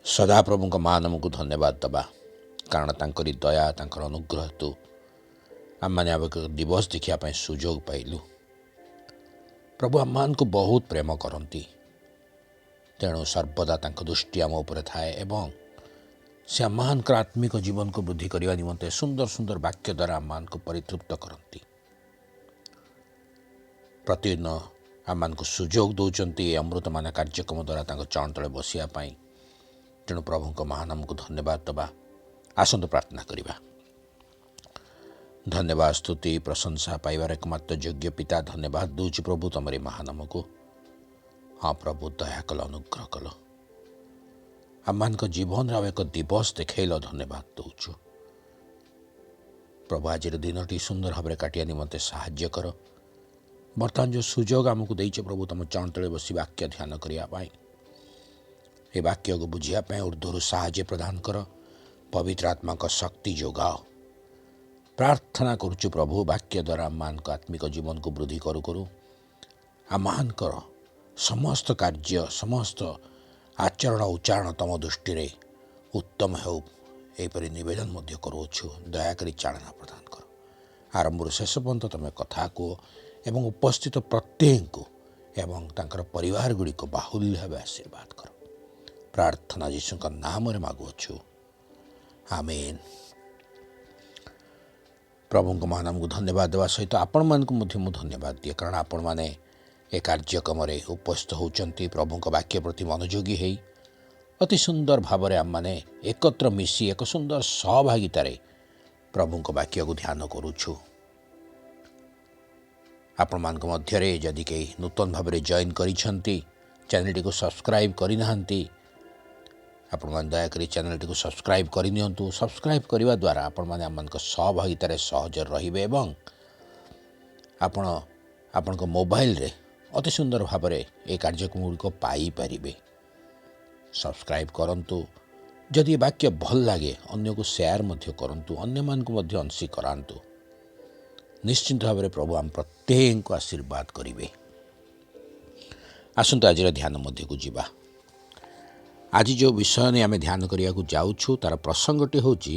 सदाप्रभुଙ୍କ महानामକୁ धन्यवाद दबा कारण तांकरी दया तांकर अनुग्रह हेतु आम मैंने अब एक दिवस देखापी सुजोग पाइलु। प्रभु आम मान को बहुत प्रेम करती तेणु सर्वदा तांक दृष्टि आम उपर थाए एवं से आम मानकर आत्मिक जीवन को वृद्धि करने निमंते सुंदर सुंदर वाक्य द्वारा आम मान को परितृप्त करती। प्रतिदिन आम मान को सुजोग दौरान अमृत मान कार्यक्रम द्वारा चरण तले बसापी तेणु प्रभु महानाम को धन्यवाद दबा। आसंतु प्रार्थना करिबा। धन्यवाद स्तुति प्रशंसा पाइबार एकमात्र योग्य पिता धन्यवाद दूची प्रभु तमरी महानाम को। हाँ प्रभु दया कल अनुग्रह कल आम मान जीवन एक दिवस देखल धन्यवाद दौचु। प्रभु आज दिन टी सुंदर भाव काटिया निमंते साहाय्य कर। बर्तमान जो सुजोग आमको देचे प्रभु तुम चरण तले बसी वाक्य ध्यान करने ये वाक्य को बुझापी ऊर्ध्वर साहाय्य प्रदान कर। पवित्र आत्मा का शक्ति जोगाओ। प्रार्थना करुचु प्रभु वाक्य द्वारा आम मान आत्मिक जीवन को वृद्धि करू करू आम मान समस्त कार्य समस्त आचरण उच्चारण तम दृष्टि रे उत्तम हो यहपरि नवेदन करुछु। दयाकोरी चालना प्रदान कर। आरंभ शेष पर्यंत तुम कथा को एवं उपस्थित प्रत्येक को एवं तांकर परिवार गुड़ी को बाहुल्य भाव आशीर्वाद कर। प्रार्थना यीशु का नाम रे मागुछु आमेन। प्रभु को महानाम को धन्यवाद देवा सहित आपण मान को धन्यवाद दिए कारण आपण माने ए कार्यक्रम उपस्थित होचंती। प्रभु को वाक्य प्रति मनोयोगी है अति सुंदर भाव आम माने एकत्र मिसी एक सुंदर सहभागितार प्रभु को वाक्य को ध्यान करुछु। आपण मान मध्य जदि कई नूतन भाव जॉइन करिसेंती चैनल टी को सब्सक्राइब करिनाहांती आपण मान दयाकोरी चैनल टी को सब्सक्राइब करनियंतु। सब्सक्राइब करने द्वारा आपण माने आम सहभागितार सहज रहिबे एवं आपण आपण मोबाइल रे अति सुंदर भाव ये कार्यक्रम गुड़िक पाई पारिबे। सब्सक्राइब करंतु जदि वाक्य भल लगे अन्य को शेयर मध्य करंतु अन्य मान को मध्य अंशी करांतु। निश्चिंत भाव प्रभु आम प्रत्येक को आशीर्वाद करिवे। आसंतु आज ध्यान मध्य को जीवा। आज जो विषय ने आम ध्यान करिया को जाउछु तार प्रसंगटी होची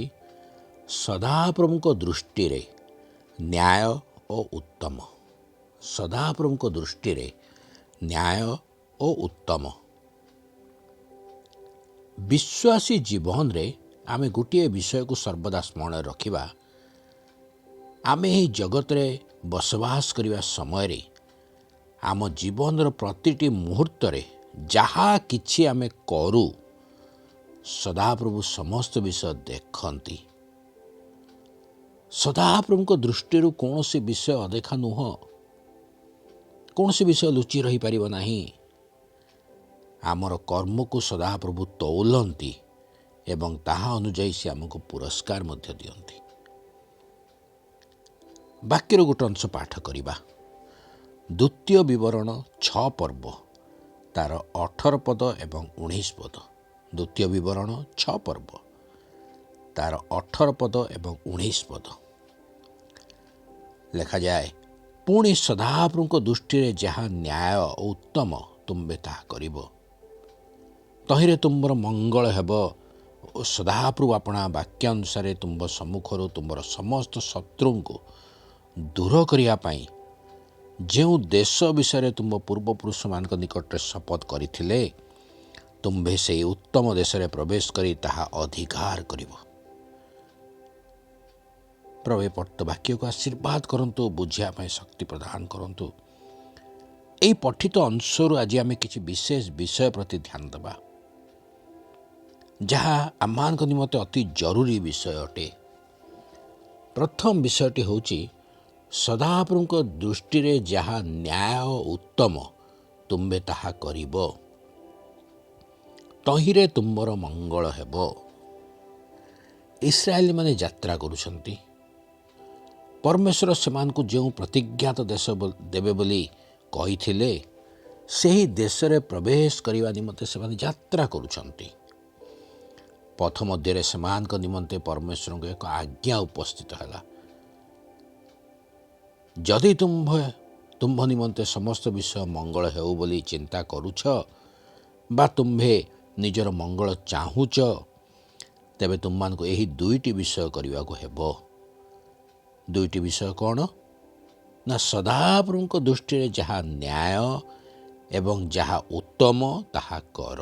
सदाप्रभु को दृष्टि रे न्याय और उत्तम। सदाप्रभु को दृष्टि रे न्याय और उत्तम। विश्वासी जीवन रे आमे गोटे विषय को सर्वदा स्मरण रखिबा। आमे ही जगत रे बसवास करिवा समय रे आम जीवन रो प्रतिटी मुहूर्त रे जहा किछि आमे करू सदाप्रभु समस्त विषय देखती। सदाप्रभु को दृष्टि कौन सी विषय अदेखा नुह। कौन सी विषय लुचि रही पारिबो नाही। आमर कर्म को सदाप्रभु तौलंती एवं ताहा अनुଯାयी से आमको पुरस्कार मध्य दियंती। वाक्यर गोटे अंश पाठ करिबा। द्वितीय विवरण 6 पर्व तार 18 पद एवं 19 पद। द्वितीय विवरण 6 पर्व तार 18 पद एवं 19 पद लिखा जाए। पुणी सदाप्रभु को दृष्टि रे जहाँ न्याय और उत्तम तुम्बे ताहा करिबो तहिरे तुमर मंगल हेब। सदाप्रभु अपना वाक्य अनुसार तुम सम्मुखर तुमर समस्त शत्रु को दूर करिया पाई जो देश विषय तुम पूर्वपुरुष मान निकट शपथ करथिले तुम्भे से उत्तम देश रे प्रवेश करी ताहा अधिकार करिवो। प्रभु पठित वाक्य को आशीर्वाद करंतु बुझिया पाई शक्ति प्रदान करंतु। एई पठित अंशरु आज आमे किछि विशेष विषय प्रति ध्यान देबा जहाँ आमान को निमते अति जरूरी विषय अटे। प्रथम विषयटी होची सदाप्रभु को दृष्टि रे जहाँ न्याय उत्तम तुम्बे ताहा करिबो तहिरे तुमर मंगल हेबो। इस्राएल माने यात्रा करुछंती। परमेश्वर सेमान को जो प्रतिज्ञात देश देवे बोली कहिथिले सेही देश रे प्रवेश करिवा निमते सेमान यात्रा करुछंती। पथ मध्य सेमान को निमंते परमेश्वर को एक आज्ञा उपस्थित है। जदि तुम्भ निमंते समस्त विषय मंगल हेउ बोली चिंता करुछ बा तुम्भे ନିଜର ମଙ୍ଗଳ ଚାହୁଁଛ, ତେବେ ତୁମମାନଙ୍କୁ ଏହି ଦୁଇଟି ବିଷୟ କରିବାକୁ ହେବ। ଦୁଇଟି ବିଷୟ କ'ଣ? ନା ସଦାପ୍ରଭୁଙ୍କ ଦୃଷ୍ଟିରେ ଯାହା ନ୍ୟାୟ ଏବଂ ଯାହା ଉତ୍ତମ ତାହା କର।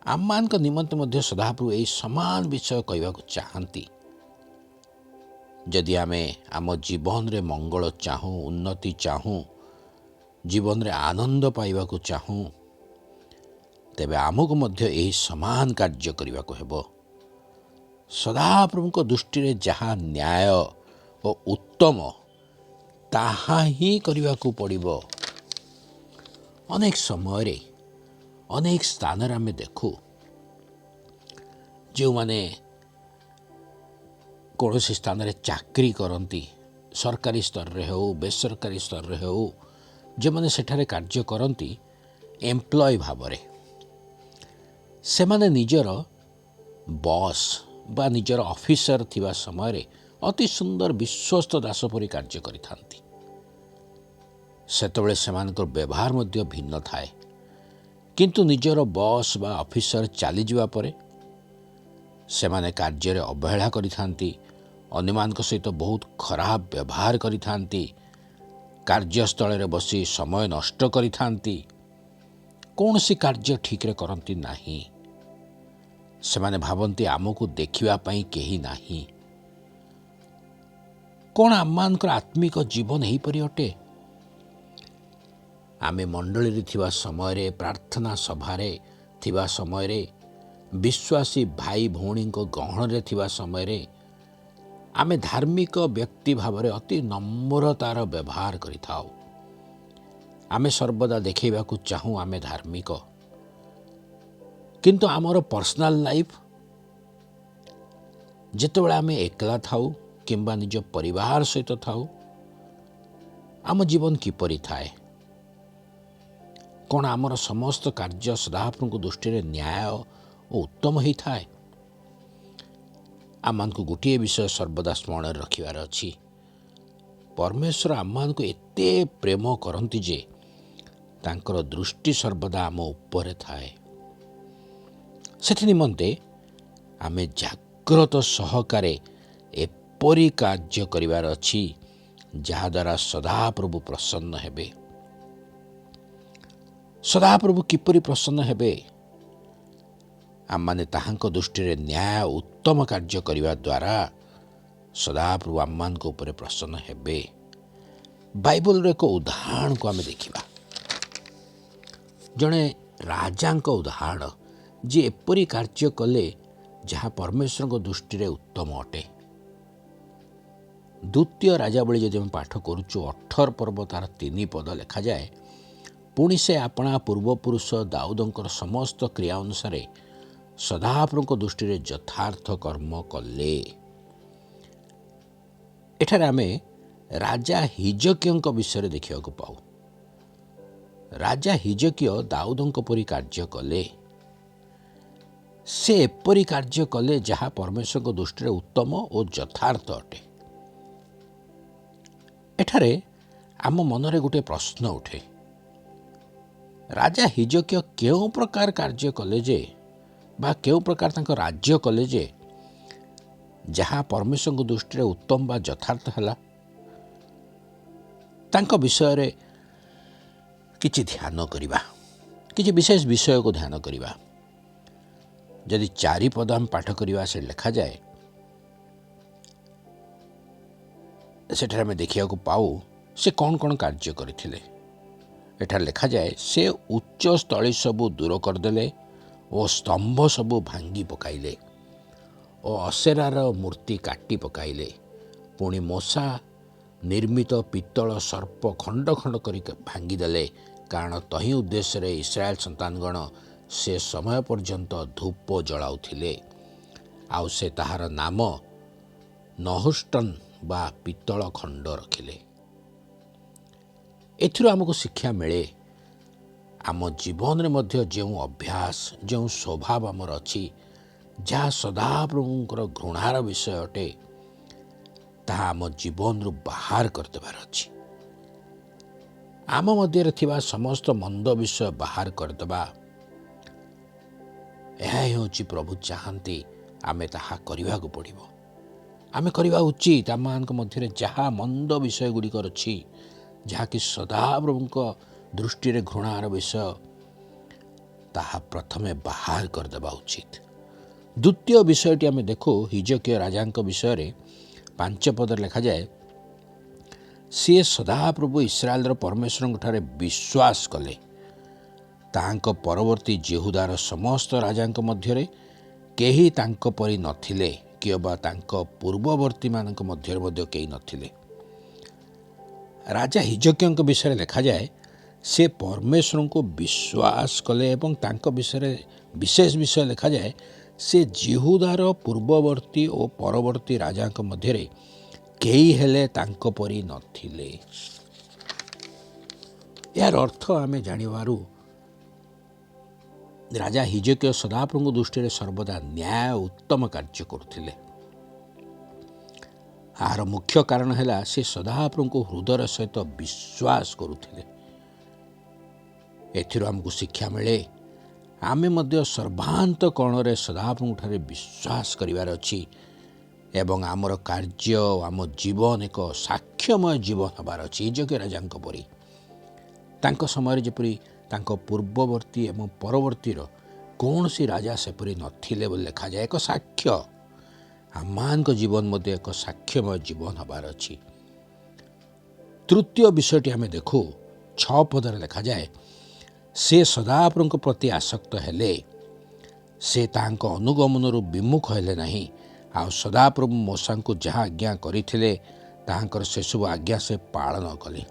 ଆମମାନଙ୍କ ନିମନ୍ତେ ମଧ୍ୟ ସଦାପ୍ରଭୁ ଏହି ସମାନ ବିଷୟ କହିବାକୁ ଚାହାନ୍ତି। ଯଦି ଆମେ ଆମ ଜୀବନରେ ମଙ୍ଗଳ ଚାହୁଁ, ଉନ୍ନତି ଚାହୁଁ, ଜୀବନରେ ଆନନ୍ଦ ପାଇବାକୁ ଚାହୁଁ, ତେବେ ଆମକୁ ମଧ୍ୟ ଏହି ସମାନ କାର୍ଯ୍ୟ କରିବାକୁ ହେବ। ସଦାପ୍ରଭୁଙ୍କ ଦୃଷ୍ଟିରେ ଯାହା ନ୍ୟାୟ ଓ ଉତ୍ତମ ତାହା ହିଁ କରିବାକୁ ପଡ଼ିବ। ଅନେକ ସମୟରେ ଅନେକ ସ୍ଥାନରେ ଆମେ ଦେଖୁ ଯେଉଁମାନେ କୌଣସି ସ୍ଥାନରେ ଚାକିରି କରନ୍ତି, ସରକାରୀ ସ୍ତରରେ ହେଉ ବେସରକାରୀ ସ୍ତରରେ ହେଉ, ଯେଉଁମାନେ ସେଠାରେ କାର୍ଯ୍ୟ କରନ୍ତି ଏମ୍ପ୍ଲୟ ଭାବରେ, ସେମାନେ ନିଜର ବସ୍ ବା ନିଜର ଅଫିସର ଥିବା ସମୟରେ ଅତି ସୁନ୍ଦର ବିଶ୍ୱସ୍ତ ଦାସ ପରି କାର୍ଯ୍ୟ କରିଥାନ୍ତି। ସେତେବେଳେ ସେମାନଙ୍କର ବ୍ୟବହାର ମଧ୍ୟ ଭିନ୍ନ ଥାଏ। କିନ୍ତୁ ନିଜର ବସ୍ ବା ଅଫିସର ଚାଲିଯିବା ପରେ ସେମାନେ କାର୍ଯ୍ୟରେ ଅବହେଳା କରିଥାନ୍ତି, ଅନ୍ୟମାନଙ୍କ ସହିତ ବହୁତ ଖରାପ ବ୍ୟବହାର କରିଥାନ୍ତି, କାର୍ଯ୍ୟସ୍ଥଳରେ ବସି ସମୟ ନଷ୍ଟ କରିଥାନ୍ତି, କୌଣସି କାର୍ଯ୍ୟ ଠିକରେ କରନ୍ତି ନାହିଁ। ସେମାନେ ଭାବନ୍ତି ଆମକୁ ଦେଖିବା ପାଇଁ କେହି ନାହିଁ। କ'ଣ ଆମମାନଙ୍କର ଆତ୍ମିକ ଜୀବନ ଏହିପରି ଅଟେ? ଆମେ ମଣ୍ଡଳୀରେ ଥିବା ସମୟରେ, ପ୍ରାର୍ଥନା ସଭାରେ ଥିବା ସମୟରେ, ବିଶ୍ୱାସୀ ଭାଇ ଭଉଣୀଙ୍କ ଗହଣରେ ଥିବା ସମୟରେ ଆମେ ଧାର୍ମିକ ବ୍ୟକ୍ତି ଭାବରେ ଅତି ନମ୍ରତାର ବ୍ୟବହାର କରିଥାଉ। ଆମେ ସର୍ବଦା ଦେଖାଇବାକୁ ଚାହୁଁ ଆମେ ଧାର୍ମିକ। କିନ୍ତୁ ଆମର ପର୍ସନାଲ ଲାଇଫ୍, ଯେତେବେଳେ ଆମେ ଏକଲା ଥାଉ କିମ୍ବା ନିଜ ପରିବାର ସହିତ ଥାଉ, ଆମ ଜୀବନ କିପରି ଥାଏ? କ'ଣ ଆମର ସମସ୍ତ କାର୍ଯ୍ୟ ସଦାପ୍ରଭୁଙ୍କ ଦୃଷ୍ଟିରେ ନ୍ୟାୟ ଓ ଉତ୍ତମ ହୋଇଥାଏ? ଆମମାନଙ୍କୁ ଗୋଟିଏ ବିଷୟ ସର୍ବଦା ସ୍ମରଣରେ ରଖିବାର ଅଛି। ପରମେଶ୍ୱର ଆମମାନଙ୍କୁ ଏତେ ପ୍ରେମ କରନ୍ତି ଯେ ତାଙ୍କର ଦୃଷ୍ଟି ସର୍ବଦା ଆମ ଉପରେ ଥାଏ। ସେଥି ନିମନ୍ତେ ଆମେ ଜାଗ୍ରତ ସହକାରେ ଏପରି କାର୍ଯ୍ୟ କରିବାର ଅଛି ଯାହାଦ୍ୱାରା ସଦାପ୍ରଭୁ ପ୍ରସନ୍ନ ହେବେ। ସଦାପ୍ରଭୁ କିପରି ପ୍ରସନ୍ନ ହେବେ? ଆମମାନେ ତାହାଙ୍କ ଦୃଷ୍ଟିରେ ନ୍ୟାୟ ଉତ୍ତମ କାର୍ଯ୍ୟ କରିବା ଦ୍ୱାରା ସଦାପ୍ରଭୁ ଆମମାନଙ୍କ ଉପରେ ପ୍ରସନ୍ନ ହେବେ। ବାଇବଲର ଏକ ଉଦାହରଣକୁ ଆମେ ଦେଖିବା। ଜଣେ ରାଜାଙ୍କ ଉଦାହରଣ, ଯିଏ ଏପରି କାର୍ଯ୍ୟ କଲେ ଯାହା ପରମେଶ୍ୱରଙ୍କ ଦୃଷ୍ଟିରେ ଉତ୍ତମ ଅଟେ। ଦ୍ୱିତୀୟ ରାଜାବଳୀ ଯଦି ଆମେ ପାଠ କରୁଛୁ 18 ପର୍ବ ତାର 3 ପଦ ଲେଖାଯାଏ, ପୁଣି ସେ ଆପଣା ପୂର୍ବପୁରୁଷ ଦାଉଦଙ୍କର ସମସ୍ତ କ୍ରିୟା ଅନୁସାରେ ସଦାପ୍ରଭୁଙ୍କ ଦୃଷ୍ଟିରେ ଯଥାର୍ଥ କର୍ମ କଲେ। ଏଠାରେ ଆମେ ରାଜା ହିଜକିୟଙ୍କ ବିଷୟରେ ଦେଖିବାକୁ ପାଉ। ରାଜା ହିଜକିୟ ଦାଉଦଙ୍କ ପରି କାର୍ଯ୍ୟ କଲେ। ସେ ଏପରି କାର୍ଯ୍ୟ କଲେ ଯାହା ପରମେଶ୍ୱରଙ୍କ ଦୃଷ୍ଟିରେ ଉତ୍ତମ ଓ ଯଥାର୍ଥ ଅଟେ। ଏଠାରେ ଆମ ମନରେ ଗୋଟିଏ ପ୍ରଶ୍ନ ଉଠେ, ରାଜା ହିଜକିୟ କେଉଁ ପ୍ରକାର କାର୍ଯ୍ୟ କଲେ ଯେ, ବା କେଉଁ ପ୍ରକାର ତାଙ୍କ ରାଜ୍ୟ କଲେ ଯେ ଯାହା ପରମେଶ୍ୱରଙ୍କ ଦୃଷ୍ଟିରେ ଉତ୍ତମ ବା ଯଥାର୍ଥ ହେଲା? ତାଙ୍କ ବିଷୟରେ କିଛି ଧ୍ୟାନ କରିବା, କିଛି ବିଶେଷ ବିଷୟକୁ ଧ୍ୟାନ କରିବା। ଯଦି 4 ପଦ ଆମେ ପାଠ କରିବା, ସେ ଲେଖାଯାଏ, ସେଠାରେ ଆମେ ଦେଖିବାକୁ ପାଉ ସେ କ'ଣ କ'ଣ କାର୍ଯ୍ୟ କରିଥିଲେ। ଏଠାରେ ଲେଖାଯାଏ, ସେ ଉଚ୍ଚ ସ୍ଥଳୀ ସବୁ ଦୂର କରିଦେଲେ ଓ ସ୍ତମ୍ଭ ସବୁ ଭାଙ୍ଗି ପକାଇଲେ ଓ ଅସେରାର ମୂର୍ତ୍ତି କାଟି ପକାଇଲେ। ପୁଣି ମୂଷା ନିର୍ମିତ ପିତ୍ତଳ ସର୍ପ ଖଣ୍ଡ ଖଣ୍ଡ କରି ଭାଙ୍ଗିଦେଲେ, କାରଣ ତହିଁ ଉଦ୍ଦେଶ୍ୟରେ ଇସ୍ରାଏଲ ସନ୍ତାନଗଣ ସେ ସମୟ ପର୍ଯ୍ୟନ୍ତ ଧୂପ ଜଳାଉଥିଲେ। ଆଉ ସେ ତାହାର ନାମ ନହୁଷ୍ଟନ ବା ପିତ୍ତଳ ଖଣ୍ଡ ରଖିଲେ। ଏଥିରୁ ଆମକୁ ଶିକ୍ଷା ମିଳେ, ଆମ ଜୀବନରେ ମଧ୍ୟ ଯେଉଁ ଅଭ୍ୟାସ, ଯେଉଁ ସ୍ୱଭାବ ଆମର ଅଛି, ଯାହା ସଦାପ୍ରଭୁଙ୍କର ଘୃଣାର ବିଷୟ ଅଟେ, ତାହା ଆମ ଜୀବନରୁ ବାହାର କରିଦେବାର ଅଛି। आम मध्य थिबा समस्त मंद विषय बाहर करदेबा। यह ही प्रभु चाहती आमे ताहा करने को पड़ो। आमे करवा उचित आम मान मध्य जहाँ मंद विषय गुड़िक अच्छी जहाँकि सदाप्रभु दृष्टि रे घृणार विषय ताहा प्रथमे बाहर करदेवा उचित। द्वितीय विषयटी आमे देखो हिजकिया राजा विषय रे 5 पद लिखा जाए, सी सदाप्रभु इस्राएल परमेश्वर ठारे विश्वास कले। तांको परवर्ती जेहुदार समस्त राजा मध्य केही तांको परी नथिले किबा तांको पूर्ववर्ती मानक मध्य केही नथिले। राजा हिजकिया विषय लिखा जाए, से परमेश्वर को विश्वास कले एवं तांको विषय विशेष विषय लिखा जाए, से जेहुदार पूर्ववर्ती और परवर्ती राजा मध्य केही हेले तांको परी नथिले। यार अर्थ आमे जानिबारु राजा हिजकिया सदाप्रभु दृष्टि सर्वदा न्याय उत्तम कार्य करुथिले। आर मुख्य कारण है से सदाप्रभु हृदय सहित विश्वास करुथिले। एथिरो हमको शिक्षा मिले आमे मध्य सर्वांत कोणरे सदाप्रभु ठारे विश्वास करिवार अछि एवं आमर कार्य आम जीवन एक साक्ष्यमय जीवन हबार अछि। हिजकिया राजांक परी तांको समय जेपरी तांको पूर्ववर्ती एवं परवर्तीर कौन सी राजा सेपरी नथिले बोली लिखा जाए। एक साक्ष्य आम जीवन मध्य एक साक्ष्यमय जीवन हबार अछि। तृतीय विषयटी आमे देखू 6 पदर लिखा जाए, से सदाप्रभु प्रति आसक्त हेले, से तांको अनुगमनरु विमुख हेले नहीं। आ सदाप्रभु मूसा को जहाँ आज्ञा करथिले ताहांकर से सब आज्ञा से पालन कले।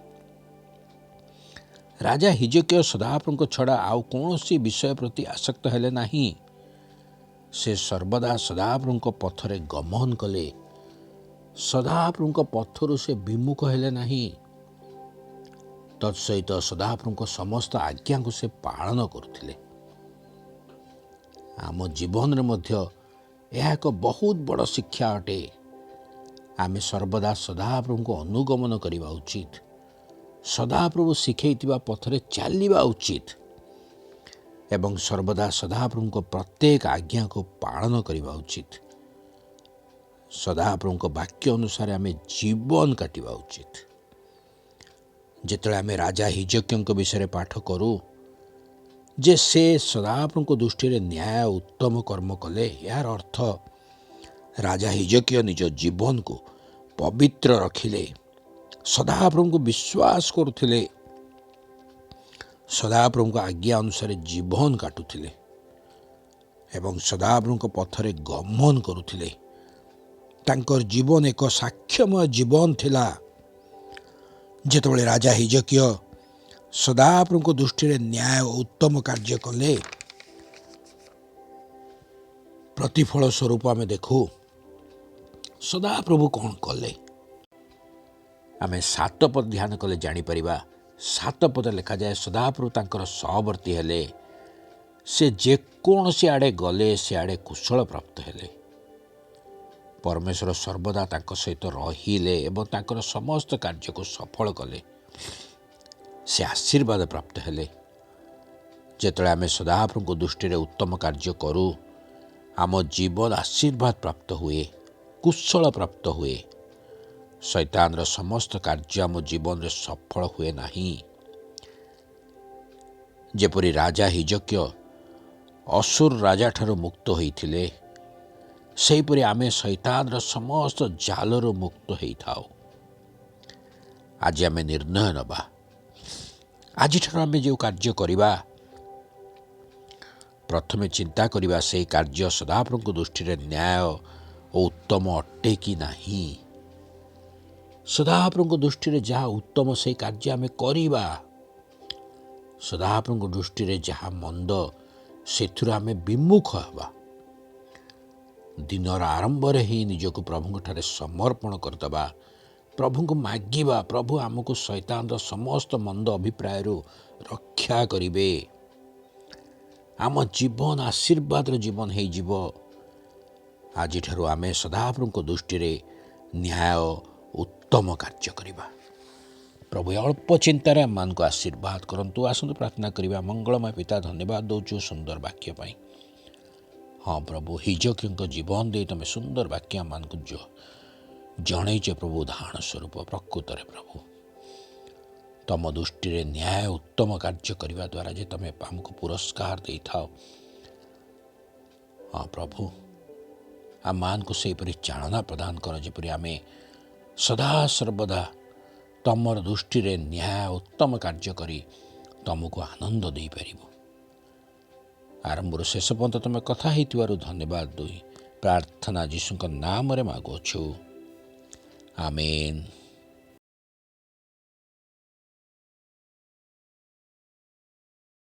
राजा हिजकिया सदाप्रभु छड़ा आउ कौन सी विषय प्रति आसक्त हेले नहीं। से सर्वदा सदाप्रभु पथरे गमन कले। सदाप्रभु पथरु से विमुख हेले नहीं। तत्सहित सदाप्रभु समस्त आज्ञा को से पालन करथिले। आम जीवन मध्य यह एक बहुत बड़ शिक्षा अटे। आमे सर्वदा सदाप्रभु को अनुगमन करवा उचित। सदाप्रभु शिखैतिबा पथरे चलवा उचित एवं सर्वदा सदाप्रभु को प्रत्येक आज्ञा को पालन करवा उचित। सदाप्रभु को वाक्य अनुसार आमे जीवन काटिबा उचित। जेतले आमे राजा हिजकिया विषय पाठ करूँ जे से सदाप्रभु दृष्टि रे न्याय उत्तम कर्म कले, यार अर्थ राजा हिजकिया निज जीवन को पवित्र रखिले, सदाप्रभु को विश्वास करुथिले, सदाप्रभु को आज्ञा अनुसार जीवन काटुथिले एवं सदाप्रभु को पथरे गमन करुथिले। तांकर जीवन एक साक्ष्यमय जीवन थिला। जेतबेले राजा हिजकिया सदाप्रभु दृष्टि रे न्याय उत्तम कार्य कले, प्रतिफल स्वरूप आमे देखू सदाप्रभु कौन कले। आमे 7 पद ध्यान कले जानी परिबा। 7 पद लिखा जाए, सदाप्रभु तांकर सहवर्ती हेले, से जे कौन से आड़े गले से आड़े कुशल प्राप्त हेले। परमेश्वर सर्वदा तांक सहित रहिले एवं तांकर समस्त कार्य को सफल कले। से आशीर्वाद प्राप्त हेले। जेतले आमे सदाप्रभु दृष्टि रे उत्तम कार्य करू, आम जीवन आशीर्वाद प्राप्त हुए, कुशल प्राप्त हुए। शैतान समस्त कार्य आम जीवन रे सफल हुए नहीं। जेपरी राजा हिजकिया असुर राजा ठारू मुक्त होइथिले, सेहीपरि आमे शैतान समस्त जालरू मुक्त होइथाउ। आज आमे निर्णय नबा, आज आमे जो कार्य करिबा प्रथमे चिंता करिबा से कार्य सदाप्रभु दृष्टि रे न्याय और उत्तम अटे कि नहीं। सदाप्रभु दृष्टि रे जहाँ उत्तम से कार्य आमे करिबा, सदाप्रभु दृष्टि रे जहाँ मंद सेथुर आमे विमुख हवा। दिनर आरंभ रे ही निजको प्रभु ठारे समर्पण करदबा, प्रभु को मागिबा, प्रभु आमको शैतान समस्त मंद अभिप्राय रक्षा करिवे। आम जीवन आशीर्वाद जीवन हो जीव। आज आमे सदाप्रभु दृष्टि रे न्याय उत्तम कार्य करिबा। प्रभु अल्प चिंतार आम को आशीर्वाद करंतु। आसतु प्रार्थना करवा। मंगलमय पिता धन्यवाद दौचु सुंदर वाक्य पाई। हाँ प्रभु हिजकियों जीवन दे तुम सुंदर वाक्य आम को जो जनईचे प्रभु उदाहरण स्वरूप प्रकृत प्रभु तम दृष्टि न्याय उत्तम कार्य करने द्वारा जे तुम आमको पुरस्कार दे था। हाँ प्रभु आम मान को सेपरी चालना प्रदान कर जपरी आम सदा सर्वदा तमर दृष्टि न्याय उत्तम कार्य करी तुमको आनंद दे पारिबो। आरंभ शेष पर्यंत तुम कथा हेतु धन्यवाद दई प्रार्थना जीशु नाम रे मागुछु। आमेन।